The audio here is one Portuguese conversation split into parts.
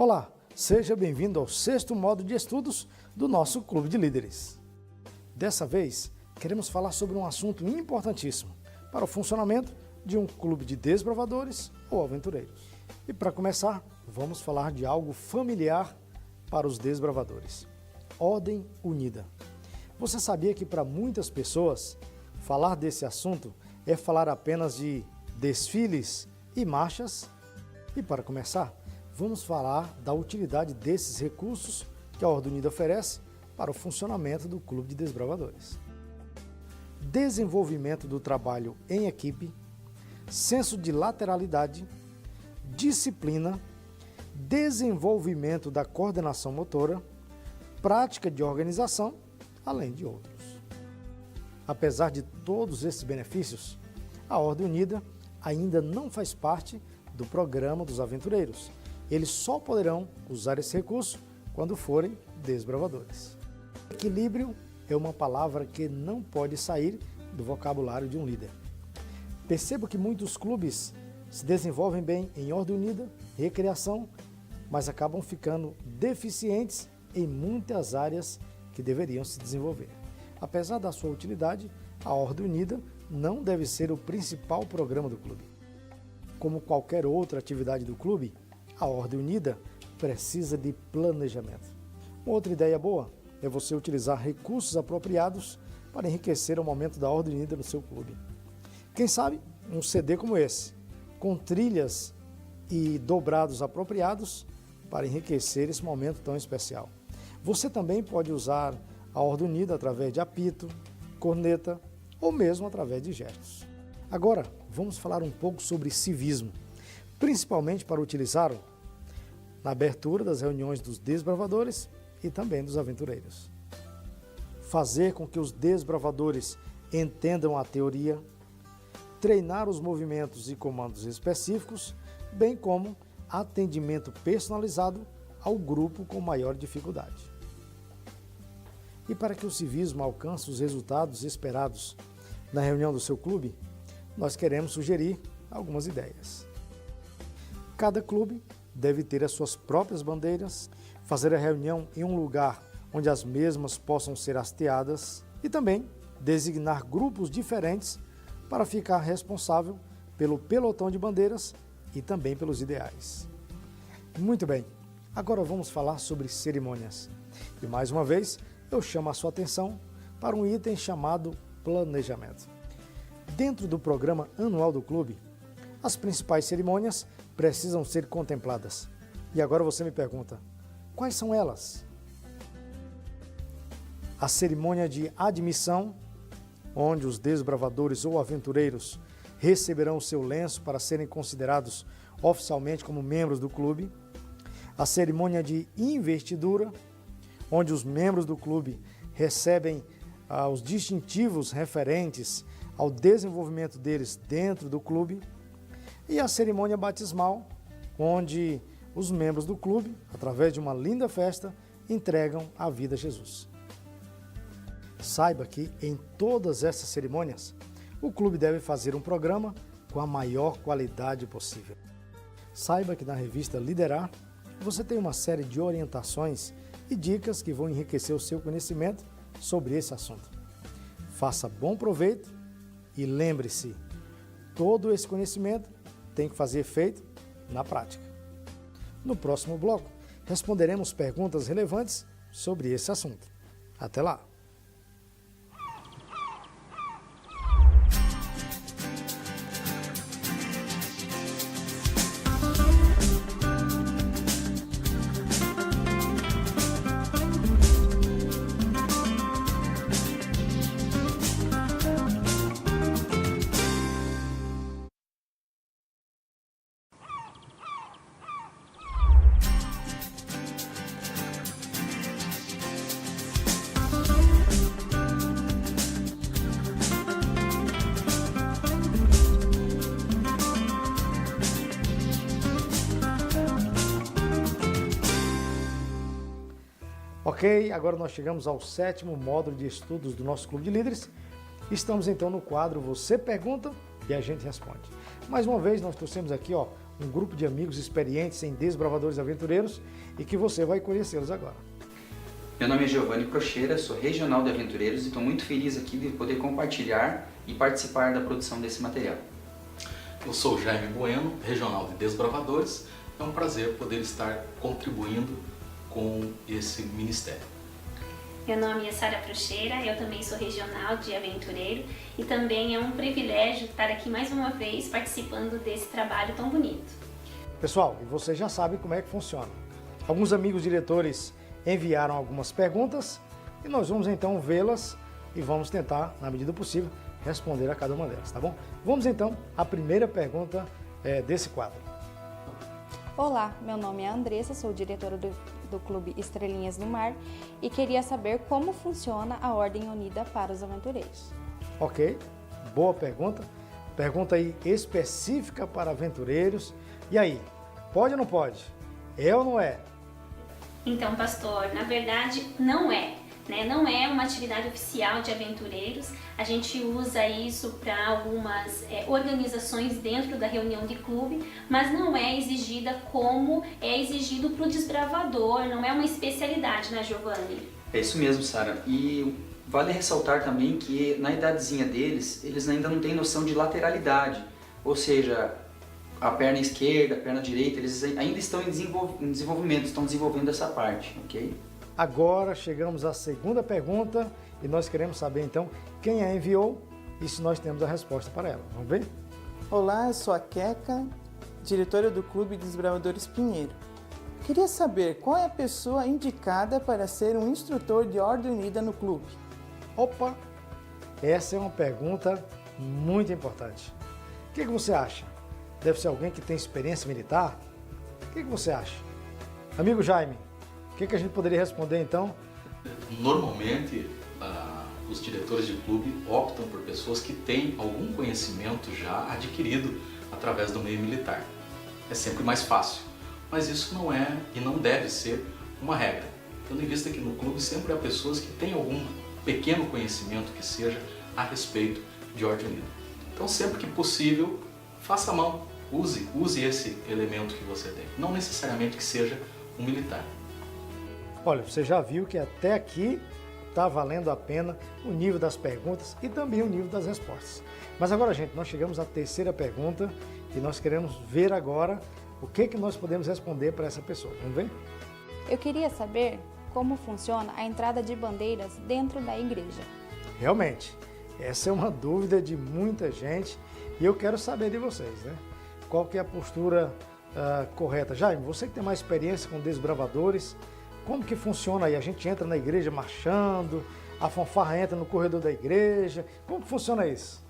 Olá, seja bem-vindo ao sexto módulo de estudos do nosso Clube de Líderes. Dessa vez, queremos falar sobre um assunto importantíssimo para o funcionamento de um clube de desbravadores ou aventureiros. E para começar, vamos falar de algo familiar para os desbravadores: Ordem Unida. Você sabia que para muitas pessoas, falar desse assunto é falar apenas de desfiles e marchas? E para começar, vamos falar da utilidade desses recursos que a Ordem Unida oferece para o funcionamento do Clube de Desbravadores. Desenvolvimento do trabalho em equipe, senso de lateralidade, disciplina, desenvolvimento da coordenação motora, prática de organização, além de outros. Apesar de todos esses benefícios, a Ordem Unida ainda não faz parte do programa dos aventureiros. Eles só poderão usar esse recurso quando forem desbravadores. Equilíbrio é uma palavra que não pode sair do vocabulário de um líder. Percebo que muitos clubes se desenvolvem bem em Ordem Unida, recreação, mas acabam ficando deficientes em muitas áreas que deveriam se desenvolver. Apesar da sua utilidade, a Ordem Unida não deve ser o principal programa do clube. Como qualquer outra atividade do clube, a Ordem Unida precisa de planejamento. Uma outra ideia boa é você utilizar recursos apropriados para enriquecer o momento da Ordem Unida no seu clube. Quem sabe um CD como esse, com trilhas e dobrados apropriados para enriquecer esse momento tão especial. Você também pode usar a Ordem Unida através de apito, corneta ou mesmo através de gestos. Agora, vamos falar um pouco sobre civismo, principalmente para utilizá-lo na abertura das reuniões dos desbravadores e também dos aventureiros. Fazer com que os desbravadores entendam a teoria, treinar os movimentos e comandos específicos, bem como atendimento personalizado ao grupo com maior dificuldade. E para que o civismo alcance os resultados esperados na reunião do seu clube, nós queremos sugerir algumas ideias. Cada clube deve ter as suas próprias bandeiras, fazer a reunião em um lugar onde as mesmas possam ser hasteadas e também designar grupos diferentes para ficar responsável pelo pelotão de bandeiras e também pelos ideais. Muito bem, agora vamos falar sobre cerimônias. E mais uma vez, eu chamo a sua atenção para um item chamado planejamento. Dentro do programa anual do clube, as principais cerimônias precisam ser contempladas. E agora você me pergunta, quais são elas? A cerimônia de admissão, onde os desbravadores ou aventureiros receberão o seu lenço para serem considerados oficialmente como membros do clube. A cerimônia de investidura, onde os membros do clube recebem os distintivos referentes ao desenvolvimento deles dentro do clube. E a cerimônia batismal, onde os membros do clube, através de uma linda festa, entregam a vida a Jesus. Saiba que em todas essas cerimônias, o clube deve fazer um programa com a maior qualidade possível. Saiba que na revista Liderar, você tem uma série de orientações e dicas que vão enriquecer o seu conhecimento sobre esse assunto. Faça bom proveito e lembre-se, todo esse conhecimento tem que fazer efeito na prática. No próximo bloco, responderemos perguntas relevantes sobre esse assunto. Até lá! Ok, agora nós chegamos ao sétimo módulo de estudos do nosso Clube de Líderes. Estamos então no quadro Você Pergunta e a gente responde. Mais uma vez nós trouxemos aqui um grupo de amigos experientes em desbravadores aventureiros e que você vai conhecê-los agora. Meu nome é Giovanni Procheira, sou regional de aventureiros e estou muito feliz aqui de poder compartilhar e participar da produção desse material. Eu sou Jaime Bueno, regional de desbravadores. É um prazer poder estar contribuindo com esse ministério. Meu nome é Sara Procheira, eu também sou regional de aventureiro e também é um privilégio estar aqui mais uma vez participando desse trabalho tão bonito. Pessoal, e você já sabe como é que funciona. Alguns amigos diretores enviaram algumas perguntas e nós vamos então vê-las e vamos tentar, na medida do possível, responder a cada uma delas, tá bom? Vamos então à primeira pergunta desse quadro. Olá, meu nome é Andressa, sou diretora do Clube Estrelinhas do Mar e queria saber como funciona a Ordem Unida para os Aventureiros. Ok, boa pergunta. Pergunta aí específica para aventureiros. E aí, pode ou não pode? É ou não é? Então, pastor, na verdade não é. Não é uma atividade oficial de aventureiros, a gente usa isso para algumas organizações dentro da reunião de clube, mas não é exigida como é exigido para o desbravador, não é uma especialidade, né, Giovanni? É isso mesmo, Sara. E vale ressaltar também que na idadezinha deles, eles ainda não têm noção de lateralidade, ou seja, a perna esquerda, a perna direita, eles ainda estão em desenvolvimento, estão desenvolvendo essa parte, ok? Agora chegamos à segunda pergunta e nós queremos saber então quem a enviou e se nós temos a resposta para ela. Vamos ver? Olá, eu sou a Queca, diretora do Clube Desbravadores Pinheiro. Queria saber qual é a pessoa indicada para ser um instrutor de Ordem Unida no clube. Opa, essa é uma pergunta muito importante. O que você acha? Deve ser alguém que tem experiência militar? O que você acha? Amigo Jaime, o que a gente poderia responder então? Normalmente, os diretores de clube optam por pessoas que têm algum conhecimento já adquirido através do meio militar. É sempre mais fácil, mas isso não é e não deve ser uma regra. Tendo em vista que no clube sempre há pessoas que têm algum pequeno conhecimento que seja a respeito de Ordem Unida. Então, sempre que possível, faça a mão, use esse elemento que você tem. Não necessariamente que seja um militar. Olha, você já viu que até aqui está valendo a pena o nível das perguntas e também o nível das respostas. Mas agora, gente, nós chegamos à terceira pergunta e nós queremos ver agora o que nós podemos responder para essa pessoa. Vamos ver? Eu queria saber como funciona a entrada de bandeiras dentro da igreja. Realmente, essa é uma dúvida de muita gente e eu quero saber de vocês, né? Qual que é a postura correta? Jaime, você que tem mais experiência com desbravadores, como que funciona aí? A gente entra na igreja marchando, a fanfarra entra no corredor da igreja, como que funciona isso?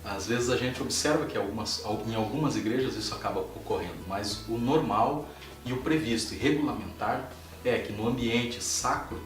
Às vezes a gente observa que em algumas igrejas isso acaba ocorrendo, mas o normal e o previsto e regulamentar é que no ambiente sacro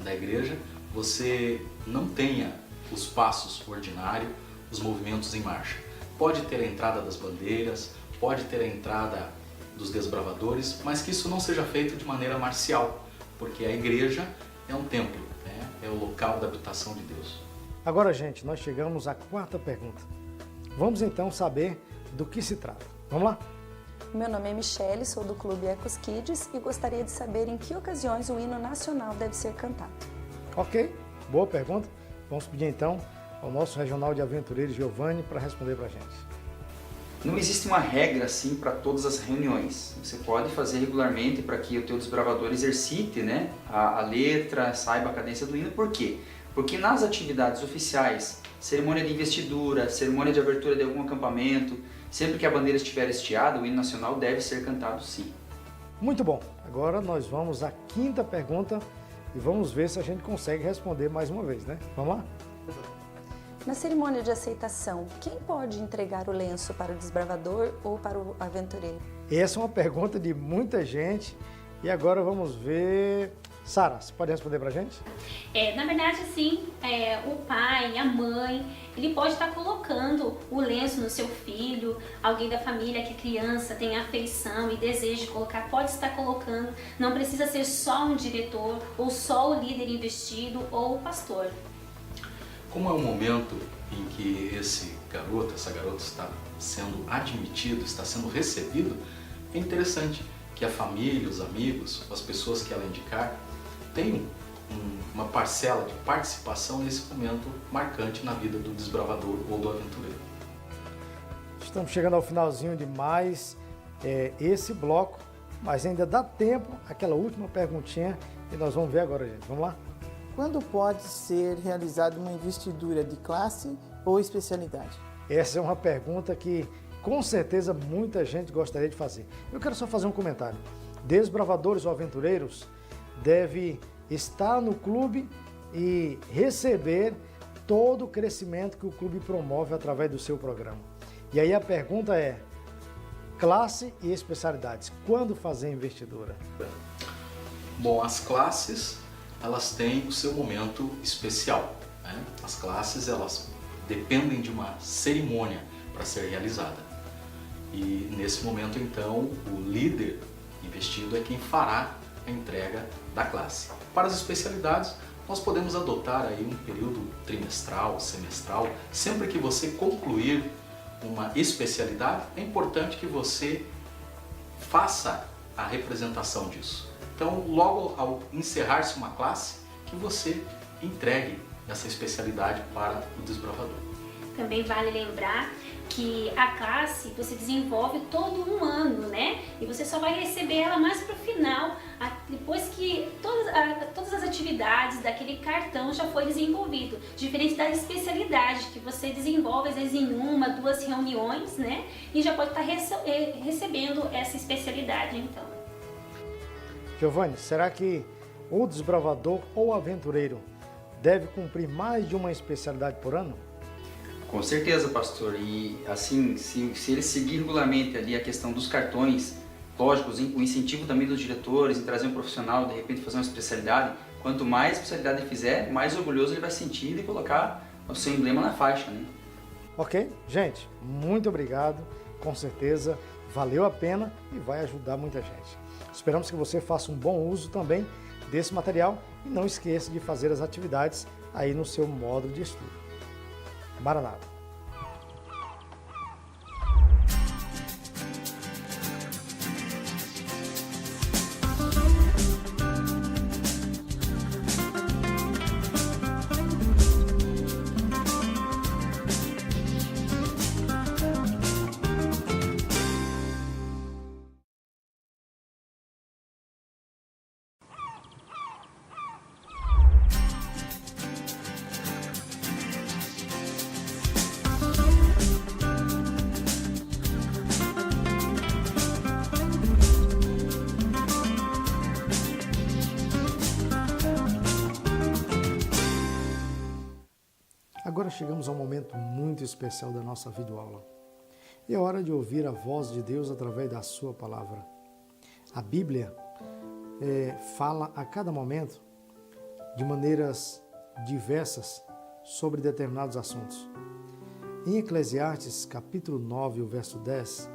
da igreja você não tenha os passos ordinários, os movimentos em marcha. Pode ter a entrada das bandeiras, pode ter a entrada dos desbravadores, mas que isso não seja feito de maneira marcial, porque a igreja é um templo, né? É o local da habitação de Deus. Agora, gente, nós chegamos à quarta pergunta. Vamos então saber do que se trata. Vamos lá? Meu nome é Michele, sou do Clube Ecos Kids e gostaria de saber em que ocasiões o hino nacional deve ser cantado. Ok, boa pergunta. Vamos pedir então ao nosso regional de aventureiros, Giovanni, para responder para a gente. Não existe uma regra assim para todas as reuniões. Você pode fazer regularmente para que o teu desbravador exercite, né, a letra, saiba a cadência do hino. Por quê? Porque nas atividades oficiais, cerimônia de investidura, cerimônia de abertura de algum acampamento, sempre que a bandeira estiver hasteada, o hino nacional deve ser cantado sim. Muito bom. Agora nós vamos à quinta pergunta e vamos ver se a gente consegue responder mais uma vez, né? Vamos lá? Na cerimônia de aceitação, quem pode entregar o lenço para o desbravador ou para o aventureiro? Essa é uma pergunta de muita gente e agora vamos ver... Sara, você pode responder pra gente? Na verdade, sim, o pai, a mãe, ele pode estar colocando o lenço no seu filho, alguém da família que é criança, tem afeição e deseja colocar, pode estar colocando, não precisa ser só um diretor, ou só o líder investido, ou o pastor. Como é um momento em que esse garoto, essa garota está sendo admitido, está sendo recebido, é interessante que a família, os amigos, as pessoas que ela indicar tenham uma parcela de participação nesse momento marcante na vida do desbravador ou do aventureiro. Estamos chegando ao finalzinho de mais esse bloco, mas ainda dá tempo, aquela última perguntinha que nós vamos ver agora, gente. Vamos lá? Quando pode ser realizada uma investidura de classe ou especialidade? Essa é uma pergunta que com certeza muita gente gostaria de fazer. Eu quero só fazer um comentário. Desbravadores ou aventureiros devem estar no clube e receber todo o crescimento que o clube promove através do seu programa. E aí a pergunta é, classe e especialidades, quando fazer investidura? Bom, as classes, elas têm o seu momento especial, né? As classes, elas dependem de uma cerimônia para ser realizada. E nesse momento, então, o líder investido é quem fará a entrega da classe. Para as especialidades, nós podemos adotar aí um período trimestral, semestral. Sempre que você concluir uma especialidade, é importante que você faça a representação disso. Então, logo ao encerrar-se uma classe, que você entregue essa especialidade para o desbravador. Também vale lembrar que a classe você desenvolve todo um ano, né? E você só vai receber ela mais para o final, depois que todas as atividades daquele cartão já foi desenvolvido. Diferente da especialidade que você desenvolve às vezes em 1, 2 reuniões, né? E já pode estar recebendo essa especialidade, então. Giovanni, será que o desbravador ou aventureiro deve cumprir mais de uma especialidade por ano? Com certeza, pastor. E assim, se ele seguir regularmente ali a questão dos cartões, lógico, o incentivo também dos diretores em trazer um profissional, de repente fazer uma especialidade, quanto mais especialidade ele fizer, mais orgulhoso ele vai sentir de colocar o seu emblema na faixa, né? Ok? Gente, muito obrigado. Com certeza valeu a pena e vai ajudar muita gente. Esperamos que você faça um bom uso também desse material e não esqueça de fazer as atividades aí no seu módulo de estudo. Maranata! Agora chegamos a um momento muito especial da nossa videoaula. É hora de ouvir a voz de Deus através da sua palavra. A Bíblia fala a cada momento de maneiras diversas sobre determinados assuntos. Em Eclesiastes, capítulo 9, o verso 10,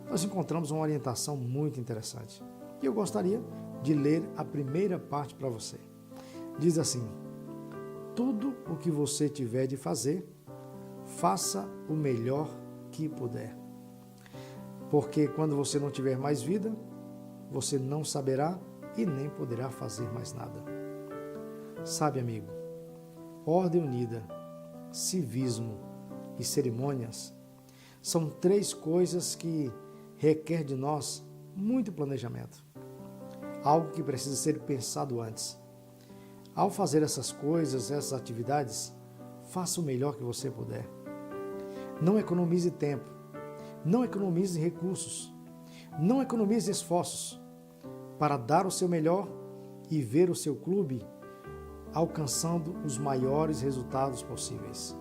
nós encontramos uma orientação muito interessante. E eu gostaria de ler a primeira parte para você. Diz assim: tudo o que você tiver de fazer, faça o melhor que puder. Porque quando você não tiver mais vida, você não saberá e nem poderá fazer mais nada. Sabe, amigo, ordem unida, civismo e cerimônias são 3 coisas que requer de nós muito planejamento. Algo que precisa ser pensado antes. Ao fazer essas coisas, essas atividades, faça o melhor que você puder. Não economize tempo, não economize recursos, não economize esforços para dar o seu melhor e ver o seu clube alcançando os maiores resultados possíveis.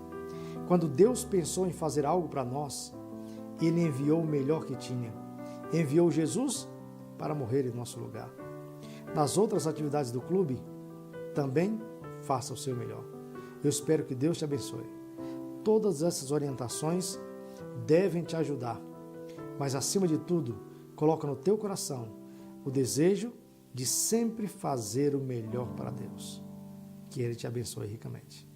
Quando Deus pensou em fazer algo para nós, Ele enviou o melhor que tinha. Enviou Jesus para morrer em nosso lugar. Nas outras atividades do clube, também faça o seu melhor. Eu espero que Deus te abençoe. Todas essas orientações devem te ajudar, mas acima de tudo, coloca no teu coração o desejo de sempre fazer o melhor para Deus. Que Ele te abençoe ricamente.